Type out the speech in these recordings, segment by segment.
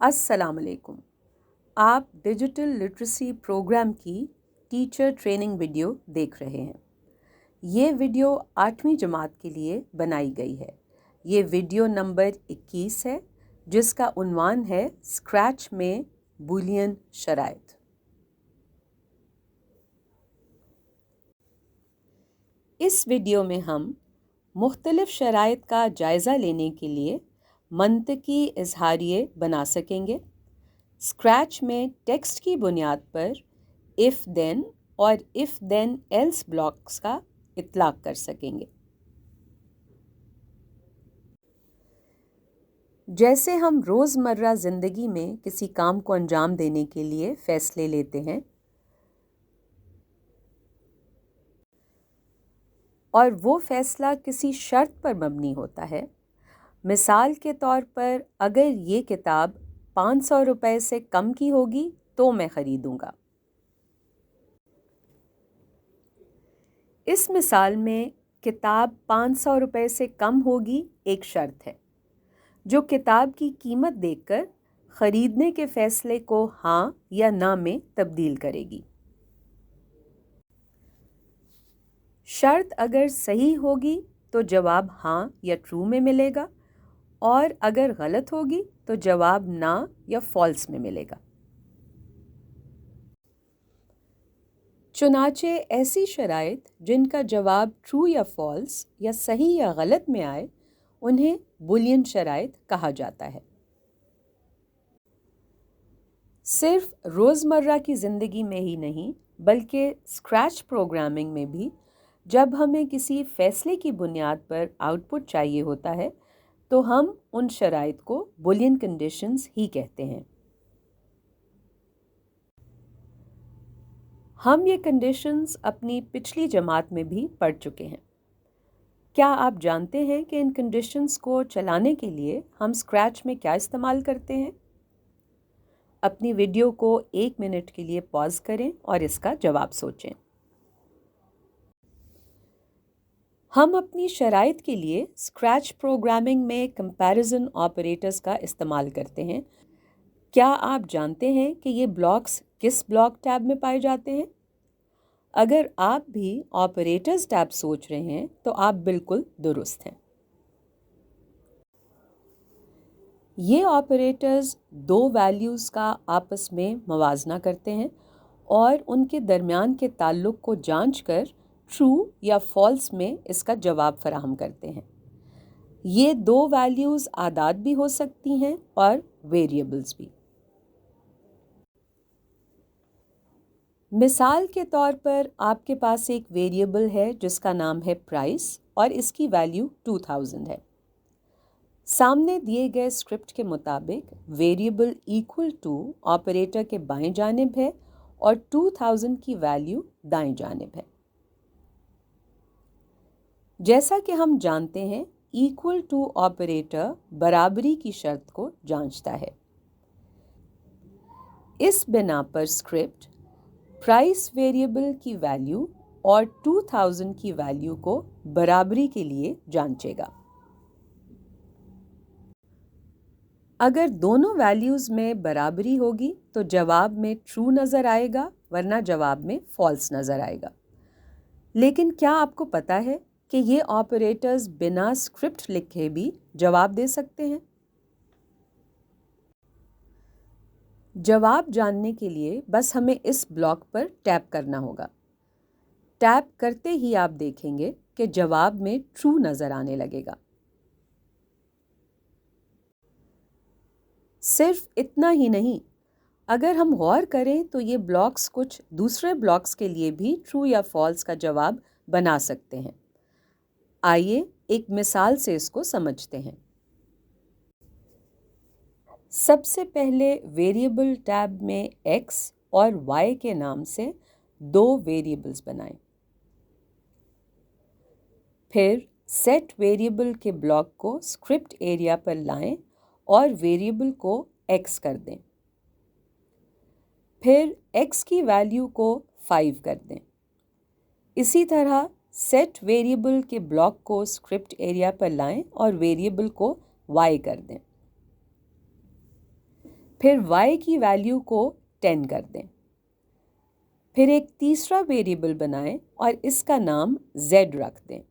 السلام علیکم. آپ ڈیجیٹل لٹریسی پروگرام کی ٹیچر ٹریننگ ویڈیو دیکھ رہے ہیں. یہ ویڈیو 8ویں جماعت کے لیے بنائی گئی ہے. یہ ویڈیو نمبر 21 ہے جس کا عنوان ہے اسکریچ میں بولین شرائط. اس ویڈیو میں ہم مختلف شرائط کا جائزہ لینے کے لیے منطقی اظہاریے بنا سکیں گے. اسکریچ میں ٹیکسٹ کی بنیاد پر اف دین اور اف دین ایلس بلاکس کا اطلاق کر سکیں گے. جیسے ہم روزمرہ زندگی میں کسی کام کو انجام دینے کے لیے فیصلے لیتے ہیں اور وہ فیصلہ کسی شرط پر مبنی ہوتا ہے. مثال کے طور پر اگر یہ کتاب 500 روپے سے کم کی ہوگی تو میں خریدوں گا. اس مثال میں کتاب 500 روپے سے کم ہوگی ایک شرط ہے جو کتاب کی قیمت دیکھ کر خریدنے کے فیصلے کو ہاں یا نہ میں تبدیل کرے گی. شرط اگر صحیح ہوگی تو جواب ہاں یا ٹرو میں ملے گا اور اگر غلط ہوگی تو جواب نہ یا فالس میں ملے گا. چنانچہ ایسی شرائط جن کا جواب ٹرو یا فالس یا صحیح یا غلط میں آئے انہیں بولین شرائط کہا جاتا ہے. صرف روزمرہ کی زندگی میں ہی نہیں بلکہ اسکریچ پروگرامنگ میں بھی جب ہمیں کسی فیصلے کی بنیاد پر آؤٹ پٹ چاہیے ہوتا ہے تو ہم ان شرائط کو بولین کنڈیشنز ہی کہتے ہیں. ہم یہ کنڈیشنز اپنی پچھلی جماعت میں بھی پڑھ چکے ہیں. کیا آپ جانتے ہیں کہ ان کنڈیشنز کو چلانے کے لیے ہم اسکریچ میں کیا استعمال کرتے ہیں؟ اپنی ویڈیو کو 1 منٹ کے لیے پاز کریں اور اس کا جواب سوچیں. ہم اپنی شرائط کے لیے اسکریچ پروگرامنگ میں کمپیریزن آپریٹرز کا استعمال کرتے ہیں. کیا آپ جانتے ہیں کہ یہ بلاکس کس بلاک ٹیب میں پائے جاتے ہیں؟ اگر آپ بھی آپریٹرز ٹیب سوچ رہے ہیں تو آپ بالکل درست ہیں. یہ آپریٹرز دو ویلیوز کا آپس میں موازنہ کرتے ہیں اور ان کے درمیان کے تعلق کو جانچ کر ٹرو یا فالس میں اس کا جواب فراہم کرتے ہیں. یہ دو ویلیوز اعداد بھی ہو سکتی ہیں اور ویریبلز بھی. مثال کے طور پر آپ کے پاس ایک ویریبل ہے جس کا نام ہے پرائس اور اس کی ویلیو 2000 ہے. سامنے دیے گئے اسکرپٹ کے مطابق ویریبل ایکول ٹو آپریٹر کے بائیں جانب ہے اور 2000 کی ویلیو دائیں جانب ہے. جیسا کہ ہم جانتے ہیں ایکول ٹو آپریٹر برابری کی شرط کو جانچتا ہے. اس بنا پر اسکرپٹ پرائس ویریبل کی ویلیو اور 2000 کی ویلیو کو برابری کے لیے جانچے گا. اگر دونوں ویلیوز میں برابری ہوگی تو جواب میں ٹرو نظر آئے گا ورنہ جواب میں فالس نظر آئے گا. لیکن کیا آپ کو پتہ ہے کہ یہ آپریٹرز بنا اسکرپٹ لکھے بھی جواب دے سکتے ہیں؟ جواب جاننے کے لیے بس ہمیں اس بلاک پر ٹیپ کرنا ہوگا. ٹیپ کرتے ہی آپ دیکھیں گے کہ جواب میں ٹرو نظر آنے لگے گا. صرف اتنا ہی نہیں، اگر ہم غور کریں تو یہ بلاکس کچھ دوسرے بلاکس کے لیے بھی ٹرو یا فالس کا جواب بنا سکتے ہیں. آئیے ایک مثال سے اس کو سمجھتے ہیں. سب سے پہلے ویریبل ٹیب میں ایکس اور وائی کے نام سے دو ویریبلز بنائیں. پھر سیٹ ویریبل کے بلاک کو اسکرپٹ ایریا پر لائیں اور ویریبل کو ایکس کر دیں. پھر ایکس کی ویلیو کو 5 کر دیں. اسی طرح سیٹ ویریبل کے بلاک کو اسکرپٹ ایریا پر لائیں اور ویریبل کو وائی کر دیں. फिर y की वैल्यू को 10 कर दें। फिर एक तीसरा वेरिएबल बनाएं और इसका नाम z रख दें।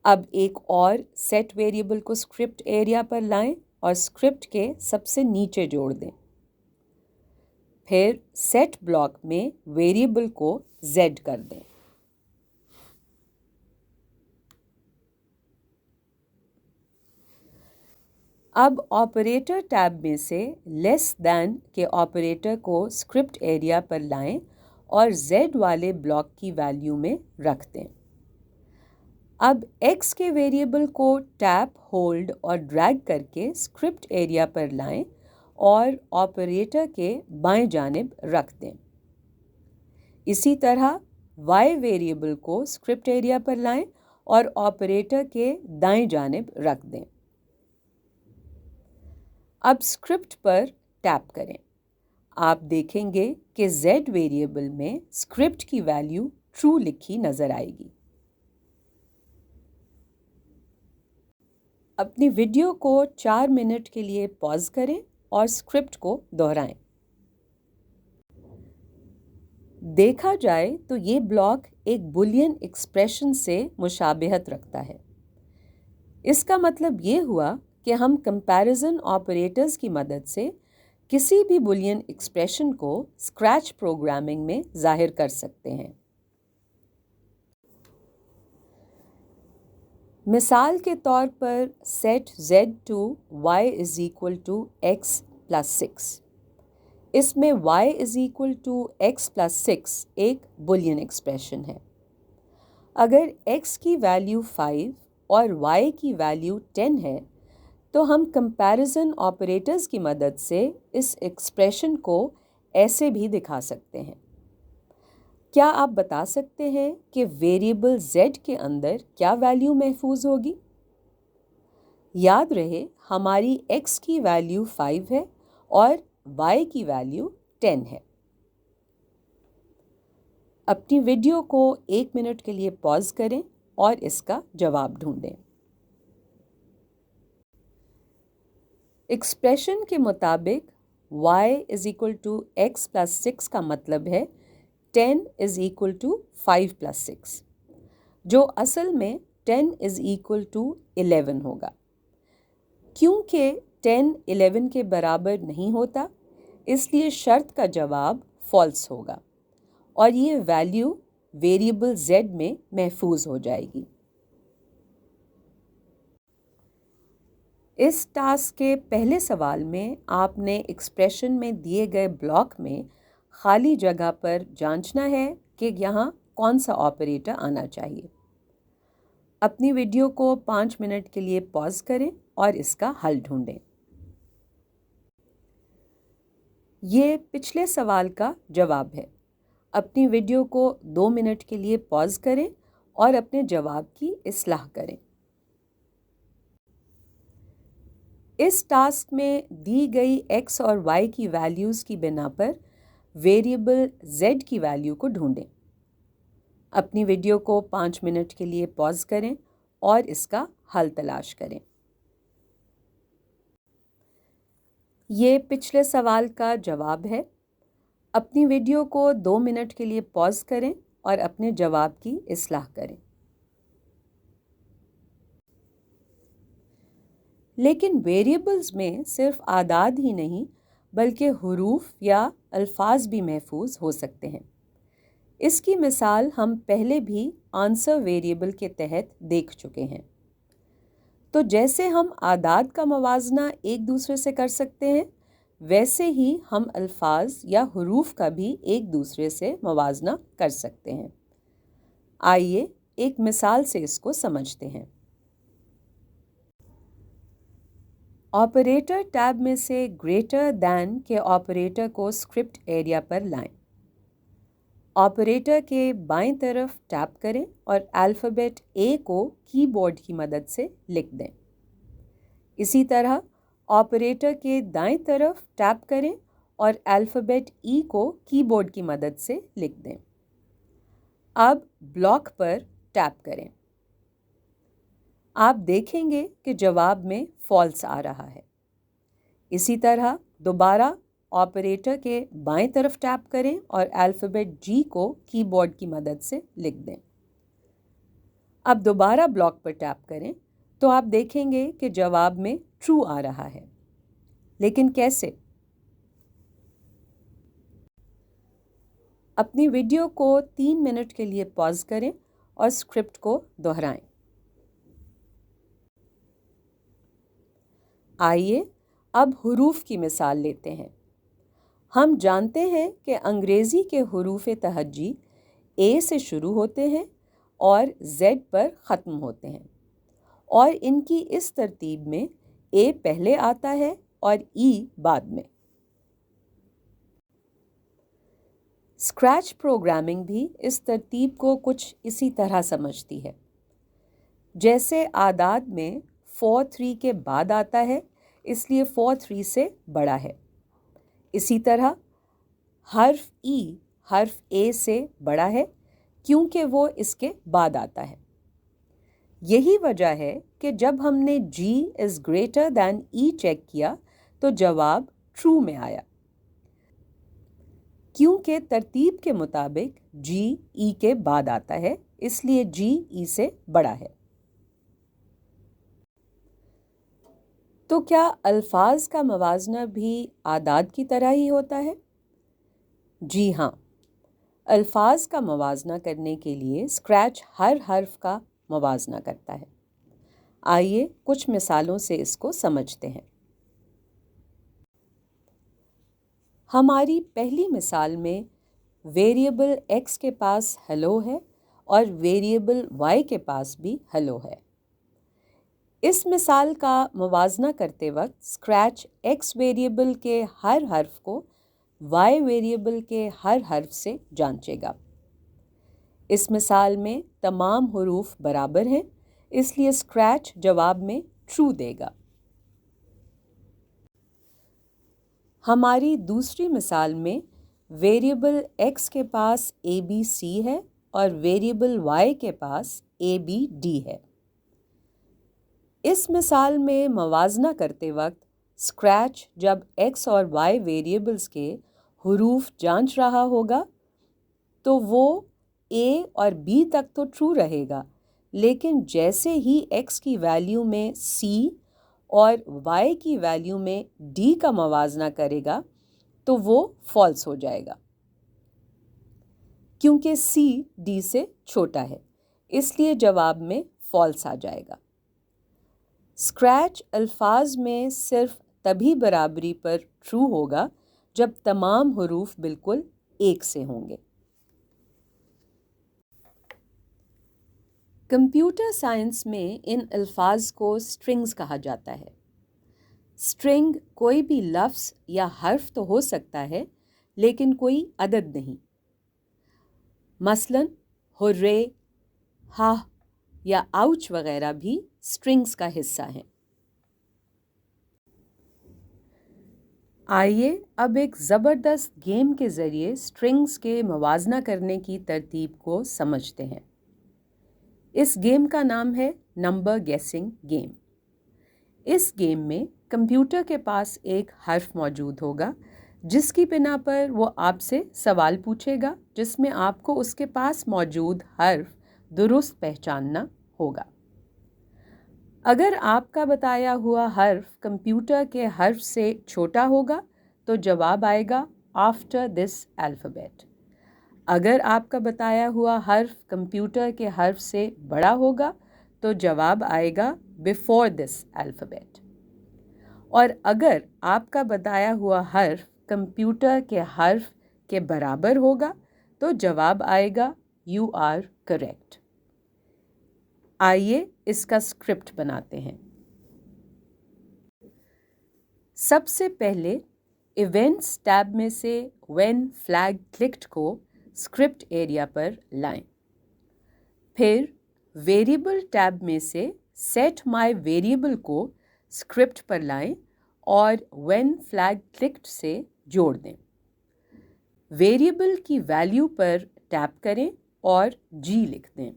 अब एक और सेट वेरिएबल को स्क्रिप्ट एरिया पर लाएं और स्क्रिप्ट के सबसे नीचे जोड़ दें। फिर सेट ब्लॉक में वेरिएबल को z कर दें। अब ऑपरेटर टैब में से लेस दैन के ऑपरेटर को स्क्रिप्ट एरिया पर लाएं और z वाले ब्लॉक की वैल्यू में रख दें। अब x के वेरिएबल को टैप, होल्ड और ड्रैग करके स्क्रिप्ट एरिया पर लाएं और ऑपरेटर के बाएं जानिब रख दें। इसी तरह y वेरिएबल को स्क्रिप्ट एरिया पर लाएं और ऑपरेटर के दाएं जानिब रख दें। अब स्क्रिप्ट पर टैप करें। आप देखेंगे कि z वेरिएबल में स्क्रिप्ट की वैल्यू ट्रू लिखी नजर आएगी। अपनी वीडियो को 4 मिनट के लिए पॉज करें और स्क्रिप्ट को दोहराएं। देखा जाए तो ये ब्लॉक एक बुलियन एक्सप्रेशन से मुशाबिहत रखता है। इसका मतलब ये हुआ कि हम कंपैरिजन ऑपरेटर्स की मदद से किसी भी बुलियन एक्सप्रेशन को स्क्रैच प्रोग्रामिंग में जाहिर कर सकते हैं। मिसाल के तौर पर set z to y is equal to x plus 6। इसमें y is equal to x plus 6 एक बुलियन एक्सप्रेशन है। अगर x की वैल्यू 5 और y की वैल्यू 10 है तो हम कंपैरिजन ऑपरेटर्स की मदद से इस एक्सप्रेशन को ऐसे भी दिखा सकते हैं। क्या आप बता सकते हैं कि वेरिएबल z के अंदर क्या वैल्यू महफूज होगी? याद रहे हमारी x की वैल्यू 5 है और y की वैल्यू 10 है। अपनी वीडियो को 1 मिनट के लिए पॉज करें और इसका जवाब ढूंढें। एक्सप्रेशन के मुताबिक y is equal to x plus 6 का मतलब है 10 is equal to 5 plus 6, जो असल में 10 is equal to 11 होगा। क्योंकि 10 11 के बराबर नहीं होता, इसलिए शर्त का जवाब फॉल्स होगा और ये वैल्यू वेरिएबल z में महफूज हो जाएगी। इस टास्क के पहले सवाल में आपने एक्सप्रेशन में दिए गए ब्लॉक में खाली जगह पर जांचना है कि यहाँ कौन सा ऑपरेटर आना चाहिए। अपनी वीडियो को 5 मिनट के लिए पॉज करें और इसका हल ढूंढें। ये पिछले सवाल का जवाब है। अपनी वीडियो को 2 मिनट के लिए पॉज करें और अपने जवाब की इस्लाह करें। इस टास्क में दी गई x और y की वैल्यूज़ की बिना पर वेरिएबल z की वैल्यू को ढूंढें। अपनी वीडियो को 5 मिनट के लिए पॉज करें और इसका हल तलाश करें। ये पिछले सवाल का जवाब है। अपनी वीडियो को 2 मिनट के लिए पॉज करें और अपने जवाब की इस्लाह करें। लेकिन वेरिएबल्स में सिर्फ आदाद ही नहीं बल्कि हुरूफ या अल्फाज भी महफूज हो सकते हैं। इसकी मिसाल हम पहले भी आंसर वेरिएबल के तहत देख चुके हैं। तो जैसे हम आदाद का मवाजना एक दूसरे से कर सकते हैं, वैसे ही हम अल्फाज या हुरूफ का भी एक दूसरे से मवाजना कर सकते हैं। आइए एक मिसाल से इसको समझते हैं। ऑपरेटर टैब में से ग्रेटर दैन के ऑपरेटर को स्क्रिप्ट एरिया पर लाएं। ऑपरेटर के बाएं तरफ टैप करें और अल्फ़ाबेट A को कीबोर्ड की मदद से लिख दें। इसी तरह ऑपरेटर के दाएं तरफ टैप करें और अल्फ़ाबेट E को कीबोर्ड की मदद से लिख दें। अब ब्लॉक पर टैप करें। आप देखेंगे कि जवाब में फॉल्स आ रहा है। इसी तरह दोबारा ऑपरेटर के बाएं तरफ टैप करें और अल्फ़ाबेट G को कीबोर्ड की मदद से लिख दें। अब दोबारा ब्लॉक पर टैप करें तो आप देखेंगे कि जवाब में ट्रू आ रहा है। लेकिन कैसे? अपनी वीडियो को 3 मिनट के लिए पॉज करें और स्क्रिप्ट को दोहराएं। आइए अब हुरूफ की मिसाल लेते हैं। हम जानते हैं कि अंग्रेज़ी के हुरूफ तहज्जी ए से शुरू होते हैं और Z पर ख़त्म होते हैं और इनकी इस तरतीब में ए पहले आता है और ई बाद में। स्क्रैच प्रोग्रामिंग भी इस तरतीब को कुछ इसी तरह समझती है। जैसे आदाद में 4 3 के बाद आता है, इसलिए 4 3 से बड़ा है। इसी तरह हर्फ ई हर्फ ए से बड़ा है क्योंकि वो इसके बाद आता है। यही वजह है कि जब हमने G is greater than E check किया तो जवाब ट्रू में आया, क्योंकि तरतीब के मुताबिक G E के बाद आता है, इसलिए G E से बड़ा है। तो क्या अल्फाज का मवाजना भी आदाद की तरह ही होता है? जी हाँ, अल्फाज का मवाजना करने के लिए स्क्रैच हर हर्फ का मवाजना करता है। आइए कुछ मिसालों से इसको समझते हैं। हमारी पहली मिसाल में वेरिएबल x के पास हेलो है और वेरिएबल y के पास भी हेलो है। इस मिसाल का मुवाजना करते वक्त स्क्रैच x वेरिएबल के हर हर्फ को y वेरिएबल के हर हर्फ से जांचेगा। इस मिसाल में तमाम हुरूफ बराबर हैं, इसलिए स्क्रैच जवाब में ट्रू देगा। हमारी दूसरी मिसाल में वेरिएबल x के पास ABC है और वेरिएबल y के पास ABD है। इस मिसाल में मवाजना करते वक्त स्क्रैच जब x और y वेरिएबल्स के हुरूफ जांच रहा होगा तो वो a और b तक तो ट्रू रहेगा, लेकिन जैसे ही x की वैल्यू में c और y की वैल्यू में d का मवाजना करेगा तो वो फॉल्स हो जाएगा, क्योंकि c d से छोटा है, इसलिए जवाब में फॉल्स आ जाएगा। स्क्रैच अल्फाज में सिर्फ तभी बराबरी पर ट्रू होगा जब तमाम हुरूफ बिल्कुल एक से होंगे। कंप्यूटर साइंस में इन अल्फाज को स्ट्रिंग्स कहा जाता है। स्ट्रिंग कोई भी लफ्ज़ या हर्फ तो हो सकता है, लेकिन कोई अदद नहीं। मसलन हुर्रे, हा या आउच वगैरह भी स्ट्रिंग्स का हिस्सा हैं। आइए अब एक ज़बरदस्त गेम के ज़रिए स्ट्रिंग्स के मवाजना करने की तरतीब को समझते हैं। इस गेम का नाम है नंबर गेसिंग गेम। इस गेम में कंप्यूटर के पास एक हर्फ मौजूद होगा, जिसकी बिना पर वो आपसे सवाल पूछेगा, जिसमें आपको उसके पास मौजूद हर्फ दुरुस्त पहचानना होगा। अगर आपका बताया हुआ हर्फ कंप्यूटर के हर्फ से छोटा होगा तो जवाब आएगा आफ्टर दिस अल्फ़ाबेट। अगर आपका बताया हुआ हर्फ कंप्यूटर के हर्फ से बड़ा होगा तो जवाब आएगा बिफोर दिस अल्फ़ाबेट। और अगर आपका बताया हुआ हर्फ कंप्यूटर के हर्फ के बराबर होगा तो जवाब आएगा यू आर करेक्ट। आइए इसका स्क्रिप्ट बनाते हैं। सबसे पहले इवेंट्स टैब में से व्हेन फ्लैग क्लिक्ड को स्क्रिप्ट एरिया पर लाएं। फिर वेरिएबल टैब में से सेट माय वेरिएबल को स्क्रिप्ट पर लाएं और व्हेन फ्लैग क्लिक्ड से जोड़ दें। वेरिएबल की वैल्यू पर टैप करें और G लिख दें।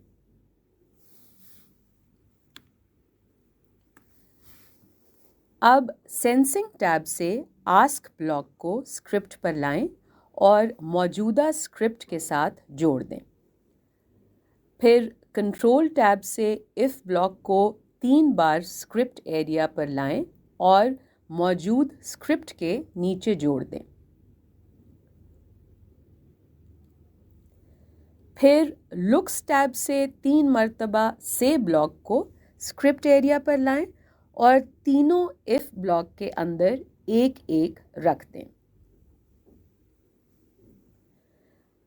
अब सेंसिंग टैब से आस्क ब्लॉक को स्क्रिप्ट पर लाएं और मौजूदा स्क्रिप्ट के साथ जोड़ दें। फिर कंट्रोल टैब से इफ़ ब्लॉक को 3 बार स्क्रिप्ट एरिया पर लाएं और मौजूद स्क्रिप्ट के नीचे जोड़ दें। फिर लुक्स टैब से 3 मरतबा से ब्लॉक को स्क्रिप्ट एरिया पर लाएं और तीनों इफ ब्लॉक के अंदर एक एक रख दें।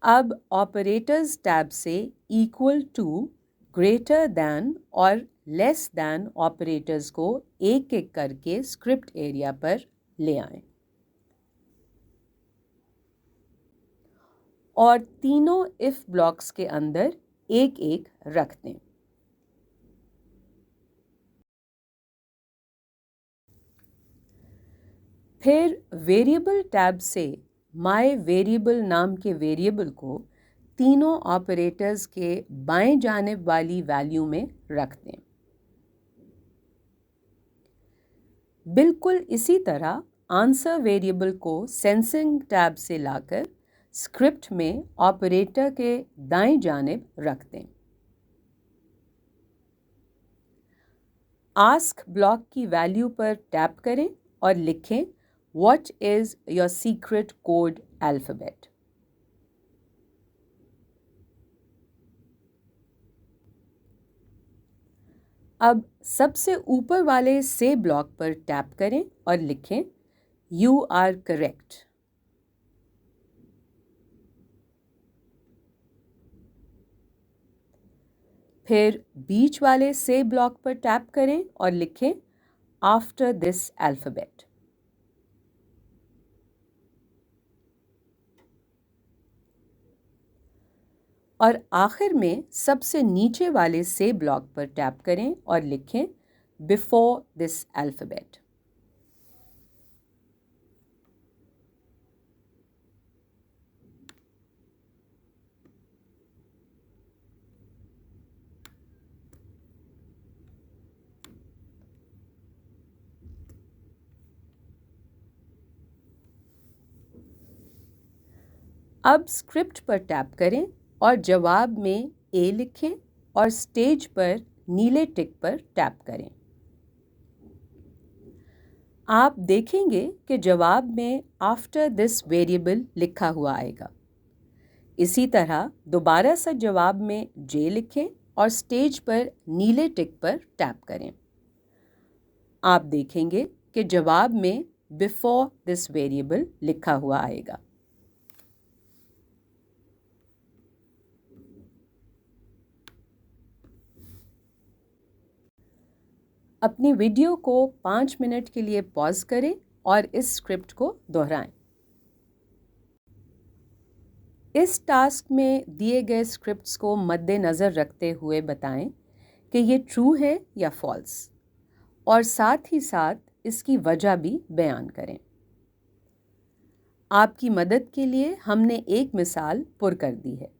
अब ऑपरेटर्स टैब से इक्वल टू, ग्रेटर दैन और लेस दैन ऑपरेटर्स को एक एक करके स्क्रिप्ट एरिया पर ले आएं और तीनों इफ ब्लॉक्स के अंदर एक एक रख दें। फिर वेरिएबल टैब से माय वेरिएबल नाम के वेरिएबल को तीनों ऑपरेटर्स के बाएं जानिब वाली वैल्यू में रख दें। बिल्कुल इसी तरह आंसर वेरिएबल को सेंसिंग टैब से लाकर स्क्रिप्ट में ऑपरेटर के दाएं जानिब रख दें। आस्क ब्लॉक की वैल्यू पर टैप करें और लिखें What is your secret code alphabet? अब सबसे ऊपर वाले से ब्लॉक पर टैप करें और लिखें You are correct. फिर बीच वाले से ब्लॉक पर टैप करें और लिखें After this alphabet. और आखिर में सबसे नीचे वाले से ब्लॉक पर टैप करें और लिखें बिफोर दिस अल्फ़ाबेट। अब स्क्रिप्ट पर टैप करें और जवाब में ए लिखें और स्टेज पर नीले टिक पर टैप करें। आप देखेंगे कि जवाब में आफ्टर दिस वेरिएबल लिखा हुआ आएगा। इसी तरह दोबारा से जवाब में जे लिखें और स्टेज पर नीले टिक पर टैप करें। आप देखेंगे कि जवाब में बिफोर दिस वेरिएबल लिखा हुआ आएगा। अपनी वीडियो को 5 मिनट के लिए पॉज करें और इस स्क्रिप्ट को दोहराएं। इस टास्क में दिए गए स्क्रिप्ट्स को मद्देनज़र रखते हुए बताएं कि ये ट्रू है या फॉल्स, और साथ ही साथ इसकी वजह भी बयान करें। आपकी मदद के लिए हमने एक मिसाल पुर कर दी है।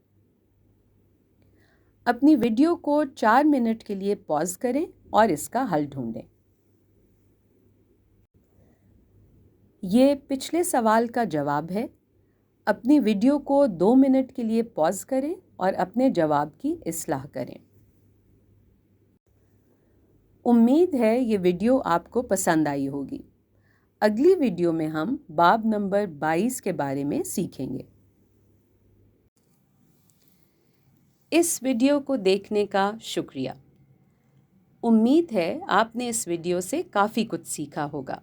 अपनी वीडियो को 4 मिनट के लिए पॉज करें और इसका हल ढूंढें। ये पिछले सवाल का जवाब है। अपनी वीडियो को 2 मिनट के लिए पॉज करें और अपने जवाब की इस्लाह करें। उम्मीद है ये वीडियो आपको पसंद आई होगी। अगली वीडियो में हम बाब नंबर 22 के बारे में सीखेंगे। इस वीडियो को देखने का शुक्रिया। उम्मीद है आपने इस वीडियो से काफ़ी कुछ सीखा होगा।